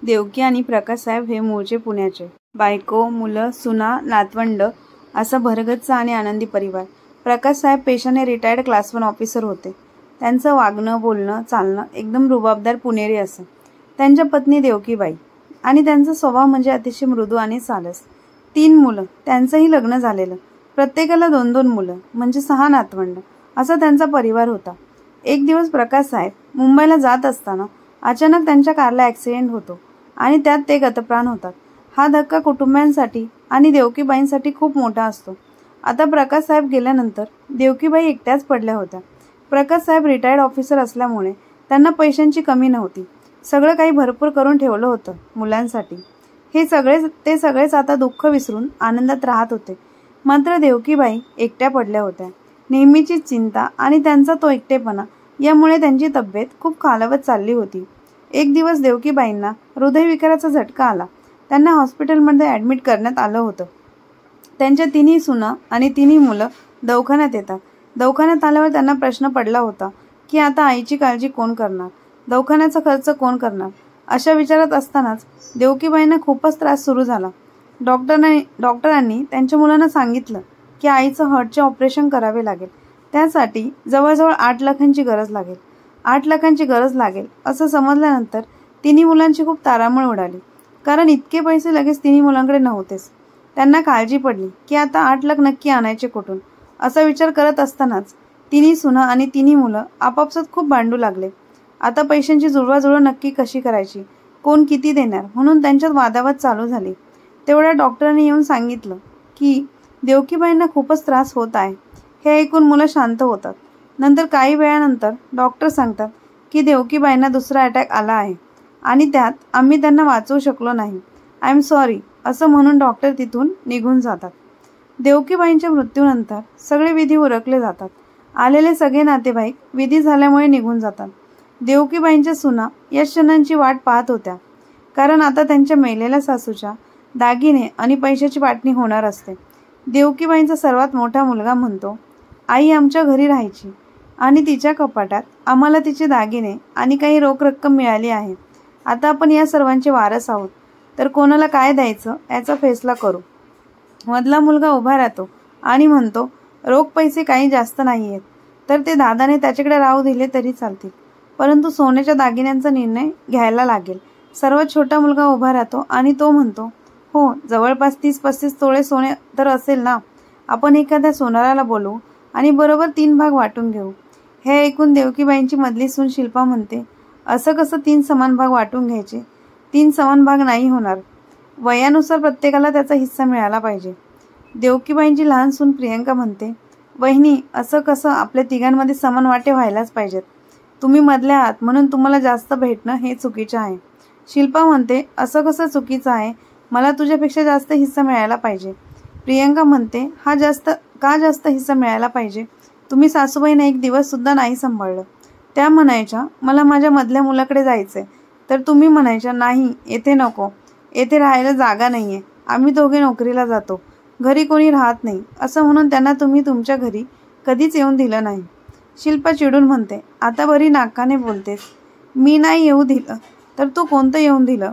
देवकी आणि प्रकाशसाहेब हे मूळचे पुण्याचे. बायको, मुलं, सुना, नातवंड असा भरगच्च आणि आनंदी परिवार. प्रकाशसाहेब पेशाने रिटायर्ड क्लास 1 ऑफिसर होते. त्यांचं वागणं, बोलणं, चालणं एकदम रुबाबदार पुणेरी असं. त्यांच्या पत्नी देवकीबाई आणि त्यांचा स्वभाव म्हणजे अतिशय मृदू आणि सालस. 3 मुलं, त्यांचंही लग्न झालेलं. प्रत्येकाला 2-2 मुलं म्हणजे 6 नातवंड असा त्यांचा परिवार होता. एक दिवस प्रकाशसाहेब मुंबईला जात असताना अचानक त्यांच्या कारला ॲक्सिडेंट होतो आणि त्यात ते गतप्राण होतात. हा धक्का कुटुंबियांसाठी आणि देवकीबाईंसाठी खूप मोठा असतो. आता प्रकाशसाहेब गेल्यानंतर देवकीबाई एकट्याच पडल्या होत्या. प्रकाशसाहेब रिटायर्ड ऑफिसर असल्यामुळे त्यांना पैशांची कमी नव्हती. सगळं काही भरपूर करून ठेवलं होतं मुलांसाठी. ते सगळेच आता दुःख विसरून आनंदात राहत होते. मात्र देवकीबाई एकट्या पडल्या होत्या. नेहमीची चिंता आणि त्यांचा तो एकटेपणा यामुळे त्यांची तब्येत खूप खालावत चालली होती. एक दिवस देवकीबाईंना हृदयविकाराचा झटका आला. त्यांना हॉस्पिटलमध्ये ॲडमिट करण्यात आलं होतं. त्यांच्या 3 सुना आणि 3 मुलं दवाखान्यात येतात. दवाखान्यात आल्यावर त्यांना प्रश्न पडला होता की आता आईची काळजी कोण करणार, दवाखान्याचा खर्च कोण करणार. अशा विचारात असतानाच देवकीबाईंना खूपच त्रास सुरू झाला. डॉक्टरांनी त्यांच्या मुलांना सांगितलं की आईचं हार्टचे ऑपरेशन करावे लागेल. त्यासाठी जवळजवळ 8 लाखांची गरज लागेल. 8 लाखांची गरज लागेल असं समजल्यानंतर 3 मुलांची खूप तारांबळ उडाली. कारण इतके पैसे लगेच 3 मुलांकडे नव्हतेच. त्यांना काळजी पडली की आता 8 लाख नक्की आणायचे कुठून असा विचार करत असतानाच 3 सुना आणि 3 मुलं आपापसात खूप भांडू लागले. आता पैशांची जुळवाजुळव नक्की कशी करायची, कोण किती देणार म्हणून त्यांच्यात वादावाद चालू झाली. तेवढ्या डॉक्टरांनी येऊन सांगितलं की देवकीबाईंना खूपच त्रास होत आहे. हे ऐकून मुलं शांत होतात. नंतर काही वेळानंतर डॉक्टर सांगतात की देवकीबाईंना दुसरा अटॅक आला आहे आणि त्यात आम्ही त्यांना वाचवू शकलो नाही. आय एम सॉरी असं म्हणून डॉक्टर तिथून निघून जातात. देवकीबाईंच्या मृत्यूनंतर सगळे विधी उरकले जातात. आलेले सगळे नातेवाईक विधी झाल्यामुळे निघून जातात. देवकीबाईंच्या सुना या क्षणांची वाट पाहत होत्या. कारण आता त्यांच्या मेलेल्या सासूच्या दागिने आणि पैशाची वाटणी होणार असते. देवकीबाईंचा सर्वात मोठा मुलगा म्हणतो, आई आमच्या घरी राहायची आणि तिच्या कपाटात आम्हाला तिचे दागिने आणि काही रोख रक्कम मिळाली आहे. आता आपण या सर्वांचे वारस आहोत, तर कोणाला काय द्यायचं याचा फैसला करू. मधला मुलगा उभा राहतो आणि म्हणतो, रोख पैसे काही जास्त नाही आहेत, तर ते दादाने त्याच्याकडे राहू दिले तरी चालतील, परंतु सोन्याच्या दागिन्यांचा निर्णय घ्यायला लागेल. सर्वात छोटा मुलगा उभा राहतो आणि तो म्हणतो, हो जवळपास 30-35 तोळे सोने तर असेल ना. आपण एखाद्या सोनाराला बोलवू आणि बरोबर 3 भाग वाटून घेऊ. हे ऐकून देवकीबाईंची मधली सून शिल्पा म्हणते, असं कसं 3 समान भाग वाटून घ्यायचे. 3 समान भाग नाही होणार. वयानुसार प्रत्येकाला त्याचा हिस्सा मिळाला पाहिजे. देवकीबाईंची लहान सून प्रियंका म्हणते, वहिनी असं कसं, आपल्या तिघांमध्ये समान वाटे व्हायलाच पाहिजेत. तुम्ही मधल्या आहात म्हणून तुम्हाला जास्त भेटणं हे चुकीचं आहे. शिल्पा म्हणते, असं कसं चुकीचं आहे, मला तुझ्यापेक्षा जास्त हिस्सा मिळायला पाहिजे. प्रियंका म्हणते, का जास्त हिस्सा मिळायला पाहिजे. तुम्ही सासूबाईंना एक दिवस सुद्धा नाही सांभाळलं. त्या म्हणायच्या मला माझ्या मधल्या मुलाकडे जायचंय, तर तुम्ही म्हणायच्या नाही येथे नको, येथे राहायला जागा नाहीये, आम्ही दोघे नोकरीला जातो, घरी कोणी राहत नाही असं म्हणून त्यांना तुम्ही तुमच्या घरी कधीच येऊन दिलं नाही. शिल्पा चिडून म्हणते, आता बरी नाकाने बोलतेस. मी नाही येऊ दिलं तर तू कोणतं येऊन दिलं.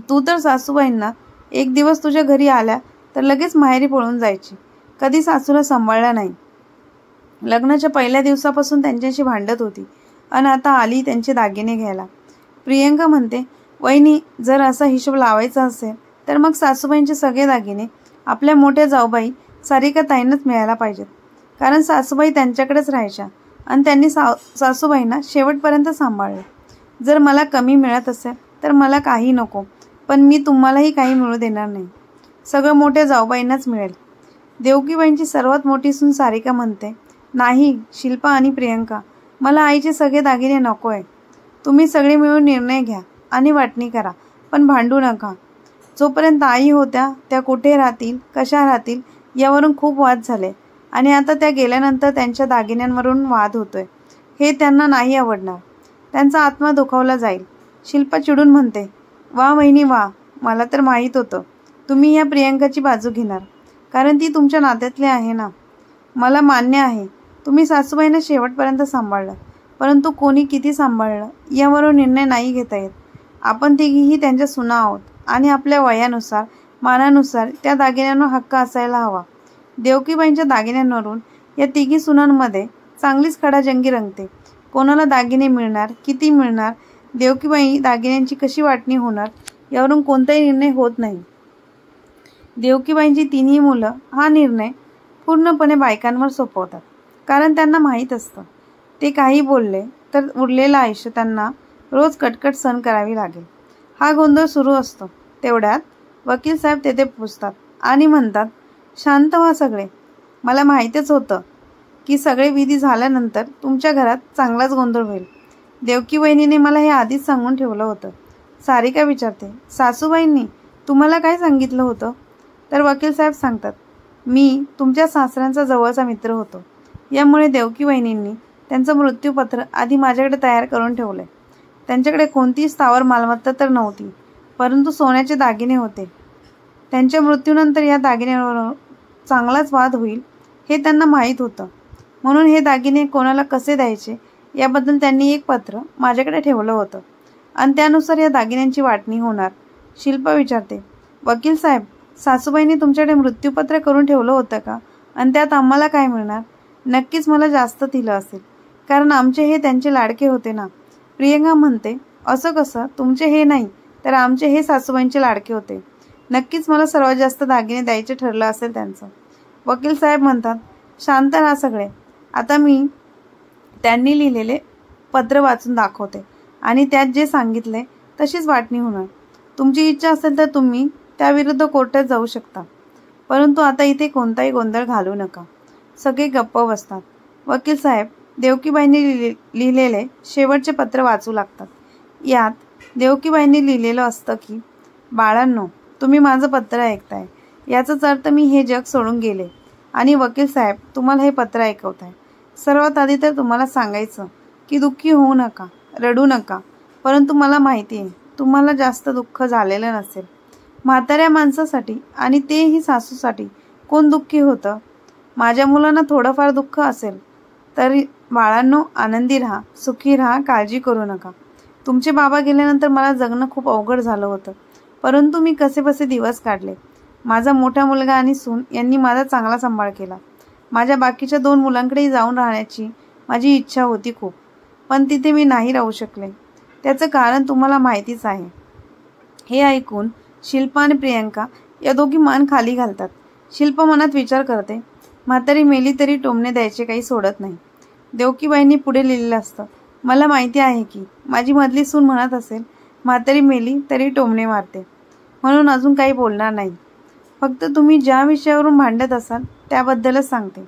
तू तर सासूबाईंना एक दिवस तुझ्या घरी आल्या तर लगेच माहेरी पळून जायची. कधी सासूला सांभाळलं नाही. लग्नाच्या पहिल्या दिवसापासून त्यांच्याशी भांडत होती आणि आता आली त्यांचे दागिने घ्यायला. प्रियंका म्हणते, वहिनी जर असा हिशोब लावायचा असेल तर मग सासूबाईंचे सगळे दागिने आपल्या मोठ्या जाऊबाई सारिकाताईंनाच मिळायला पाहिजेत. कारण सासूबाई त्यांच्याकडेच राहायच्या आणि त्यांनी सासूबाईंना शेवटपर्यंत सांभाळलं. जर मला कमी मिळत असेल तर मला काही नको, पण मी तुम्हालाही काही मिळू देणार नाही. सगळं मोठ्या जाऊबाईंनाच मिळेल. देवकीबाईंची सर्वात मोठी सून सारिका म्हणते, नाही शिल्पा आणि प्रियंका, मला आईचे सगळे दागिने नको आहे. तुम्ही सगळे मिळून निर्णय घ्या आणि वाटणी करा, पण भांडू नका. जोपर्यंत आई होत्या त्या कुठे राहतील, कशा राहतील यावरून खूप वाद झाले आणि आता त्या गेल्यानंतर त्यांच्या दागिन्यांवरून वाद होतोय. हे त्यांना नाही आवडणार. त्यांचा आत्मा दुखावला जाईल. शिल्पा चिडून म्हणते, वा वहिनी वा, मला तर माहीत होतं तुम्ही या प्रियंकाची बाजू घेणार, कारण ती तुमच्या नात्यातली आहे ना. मला मान्य आहे तुम्ही सासूबाईंना शेवटपर्यंत सांभाळलं, परंतु कोणी किती सांभाळलं यावरून निर्णय नाही घेता येत. आपण तिघीही त्यांच्या सुना आहोत आणि आपल्या वयानुसार मानानुसार त्या दागिन्यांवर हक्क असायला हवा. देवकीबाईंच्या दागिन्यांवरून या तिघी सुनांमध्ये चांगलीच खडाजंगी रंगते. कोणाला दागिने मिळणार, किती मिळणार, देवकीबाई दागिन्यांची कशी वाटणी होणार यावरून कोणताही निर्णय होत नाही. देवकीबाईंची तिन्ही मुलं हा निर्णय पूर्णपणे बायकांवर सोपवतात. कारण त्यांना माहीत असतं ते काही बोलले तर उरलेलं आयुष्य त्यांना रोज कटकट सहन करावी लागेल. हा गोंधळ सुरू असतो. तेवढ्यात वकील साहेब तेथे पोचतात आणि म्हणतात, शांत व्हा सगळे. मला माहीतच होतं की सगळे विधी झाल्यानंतर तुमच्या घरात चांगलाच गोंधळ होईल. देवकी वहिनीने मला हे आधीच सांगून ठेवलं होतं. सारिका विचारते, सासूबाईंनी तुम्हाला काय सांगितलं होतं? तर वकील साहेब सांगतात, मी तुमच्या सासऱ्यांचा जवळचा मित्र होतो. यामुळे देवकी वहिनींनी त्यांचं मृत्यूपत्र आधी माझ्याकडे तयार करून ठेवलंय. त्यांच्याकडे कोणतीही स्थावर मालमत्ता तर नव्हती, परंतु सोन्याचे दागिने होते. त्यांच्या मृत्यूनंतर या दागिन्यांवर चांगलाच वाद होईल हे त्यांना माहीत होतं. म्हणून हे दागिने कोणाला कसे द्यायचे याबद्दल त्यांनी एक पत्र माझ्याकडे ठेवलं होतं आणि त्यानुसार या दागिन्यांची वाटणी होणार. शिल्पा विचारते, वकील साहेब, सासूबाईंनी तुमच्याकडे मृत्यूपत्र करून ठेवलं होतं का? आणि त्यात आम्हाला काय मिळणार? नक्कीच मला जास्त दिलं असेल, कारण आमचे हे त्यांचे लाडके होते ना. प्रियंका म्हणते, असं कसं? तुमचे हे नाही तर आमचे हे सासूबाईंचे लाडके होते. नक्कीच मला सर्वात जास्त दागिने द्यायचे ठरलं असेल त्यांचं. वकील साहेब म्हणतात, शांत राहा सगळे. आता मी त्यांनी लिहिलेले पत्र वाचून दाखवते आणि त्यात जे सांगितले तशीच वाटणी होणार. तुमची इच्छा असेल तर तुम्ही त्याविरुद्ध कोर्टात जाऊ शकता, परंतु आता इथे कोणताही गोंधळ घालू नका. सगळे गप्प बसतात. वकील साहेब देवकीबाईंनी लिहिलेले शेवटचे पत्र वाचू लागतात. यात देवकीबाईंनी लिहिलेलं असतं की, बाळांनो, तुम्ही माझं पत्र ऐकताय, याचाच अर्थ मी हे जग सोडून गेले आणि वकील साहेब तुम्हाला हे पत्र ऐकवताय. सर्वात आधी तर तुम्हाला सांगायचं की दुःखी होऊ नका, रडू नका. परंतु मला माहिती आहे तुम्हाला जास्त दुःख झालेलं नसेल. म्हाताऱ्या माणसासाठी आणि तेही सासूसाठी कोण दुःखी होतं? माझ्या मुलांना थोडंफार दुःख असेल तरी बाळांनो, आनंदी राहा, सुखी राहा, काळजी करू नका. तुमचे बाबा गेल्यानंतर मला जगणं खूप अवघड झालं होतं, परंतु मी कसेबसे दिवस काढले. माझा मोठा मुलगा आणि सून यांनी माझा चांगला सांभाळ केला. माझ्या बाकीच्या 2 मुलांकडेही जाऊन राहण्याची माझी इच्छा होती खूप, पण तिथे मी नाही राहू शकले. त्याचं कारण तुम्हाला माहितीच आहे. हे ऐकून शिल्पा आणि प्रियंका या दोघी मान खाली घालतात. शिल्पा मनात विचार करते, म्हातारी मेली तरी टोमणे द्यायचे काही सोडत नाही. देवकीबाईंनी पुढे लिहिलेलं असतं, मला माहिती आहे की माझी मधली सून म्हणत असेल, म्हातारी मेली तरी टोमणे मारते, म्हणून अजून काही बोलणार नाही. फक्त तुम्ही ज्या विषयावरून भांडत असाल त्याबद्दलच सांगते.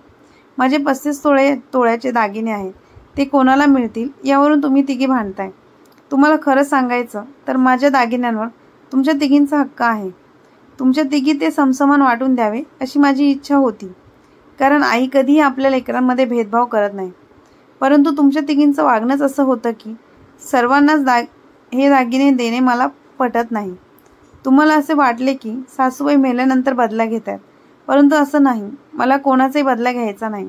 माझे 35 तोळ्याचे दागिने आहेत, ते कोणाला मिळतील यावरून तुम्ही तिघी भांडताय. तुम्हाला खरं सांगायचं तर माझ्या दागिन्यांवर तुमच्या तिघींचा हक्क आहे. तुमच्या तिघी ते समसमान वाटून द्यावे अशी माझी इच्छा होती, कारण आई कधीही आपल्या लेकरांमध्ये भेदभाव करत नाही. परंतु तुमच्या तिघींचं वागणंच असं होतं की सर्वांनाच हे दागिने देणे मला पटत नाही. तुम्हाला असे वाटले की सासूबाई मेल्यानंतर बदला घेतात, परंतु असं नाही. मला कोणाचाही बदला घ्यायचा नाही.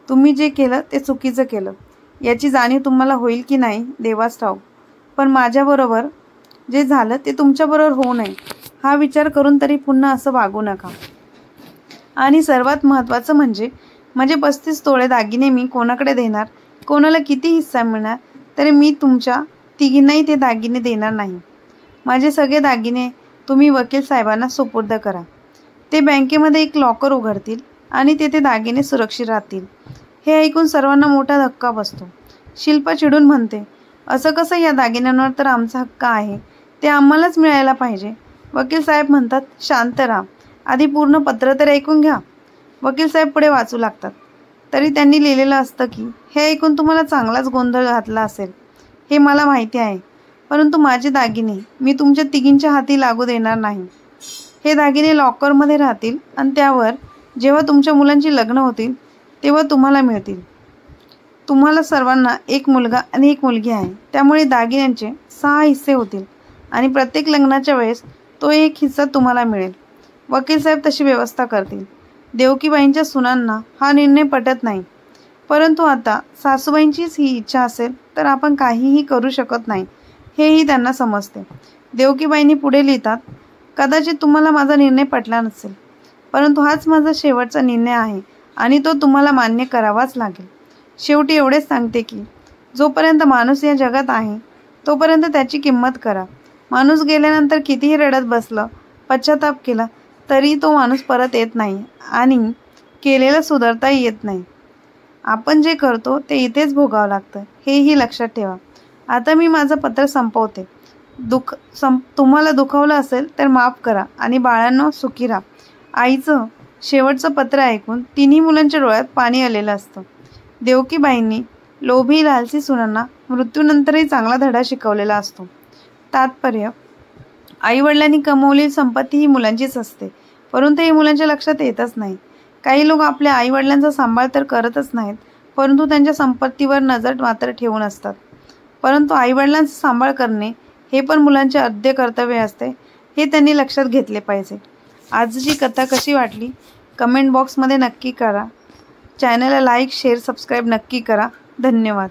तुम्ही जे केलं ते चुकीचं केलं याची जाणीव तुम्हाला होईल की नाही देवास ठाऊक, पण माझ्याबरोबर जे झालं ते तुमच्याबरोबर होऊ नये हा विचार करून तरी पुन्हा असं वागू नका. आणि सर्वात महत्त्वाचं म्हणजे माझे 35 तोळे दागिने मी कोणाकडे देणार, कोणाला किती हिस्सा मिळणार, तरी मी तुमच्या तिघींनाही ते दागिने देणार नाही. माझे सगळे दागिने तुम्ही वकील साहेबांना सुपूर्द करा. ते बँकेमध्ये एक लॉकर उघडतील आणि तेथे दागिने सुरक्षित राहतील. हे ऐकून सर्वांना मोठा धक्का बसतो. शिल्पा चिडून म्हणते, असं कसं? या दागिन्यांवर तर आमचा हक्क आहे, ते आम्हालाच मिळायला पाहिजे. वकील साहेब म्हणतात, शांत राहा, आधी पूर्ण पत्र तर ऐकून घ्या. वकील साहेब पुढे वाचू लागतात. तरी त्यांनी लिहिलेलं असतं की, हे ऐकून तुम्हाला चांगलाच गोंधळ घातला असेल, हे मला माहिती आहे, परंतु माझे दागिने मी तुमच्या तिघींच्या हाती लागू देणार नाही. हे दागिने लॉकरमध्ये राहतील आणि त्यावर जेव्हा तुमच्या मुलांची लग्न होतील तेव्हा तुम्हाला मिळतील. तुम्हाला सर्वांना एक मुलगा आणि एक मुलगी आहे, त्यामुळे दागिन्यांचे 6 हिस्से होतील आणि प्रत्येक लग्नाच्या वेळेस तो एक हिस्सा तुम्हाला मिळेल. वकील साहेब तशी व्यवस्था करतील. देवकीबाईंच्या सुनांना हा निर्णय पटत नाही, परंतु आता सासूबाईंचीच ही इच्छा असेल तर आपण काहीही करू शकत नाही हेही त्यांना समजते. देवकीबाईंनी पुढे लिहितात, कदाचित तुम्हाला माझा निर्णय पटला नसेल, परंतु हाच माझा शेवटचा निर्णय आहे आणि तो तुम्हाला मान्य करावाच लागेल. शेवटी एवढेच सांगते की जोपर्यंत माणूस या जगात आहे तोपर्यंत त्याची किंमत करा. माणूस गेल्यानंतर कितीही रडत बसलं, पश्चाताप केला तरी तो माणूस परत येत नाही आणि केलेलं सुधारताही येत नाही. आपण जे करतो ते इथेच भोगावं लागतं, हेही लक्षात ठेवा. आता मी माझं पत्र संपवते. तुम्हाला दुखावलं असेल तर माफ करा आणि बाळांनो सुखी राहा. आईचं शेवटचं पत्र ऐकून तिन्ही मुलांच्या डोळ्यात पाणी आलेलं असतं. देवकीबाईंनी लोभी लालची सुनांना मृत्यूनंतरही चांगला धडा शिकवलेला असतो. तात्पर्य, आईवडिलांनी कमवलेली संपत्ती ही मुलांचीच असते, परंतु ही मुलांच्या लक्षात येतच नाही. काही लोक आपल्या आईवडिलांचा सांभाळ तर करतच नाहीत, परंतु त्यांच्या संपत्तीवर नजर मात्र ठेवून असतात. परंतु आईवडिलांचा सांभाळ करणे हे पण मुलांचे आद्य कर्तव्य असते, हे त्यांनी लक्षात घेतले पाहिजे. आजची कथा कशी वाटली कमेंट बॉक्समध्ये नक्की करा. चॅनलला लाईक, शेअर, सबस्क्राईब नक्की करा. धन्यवाद.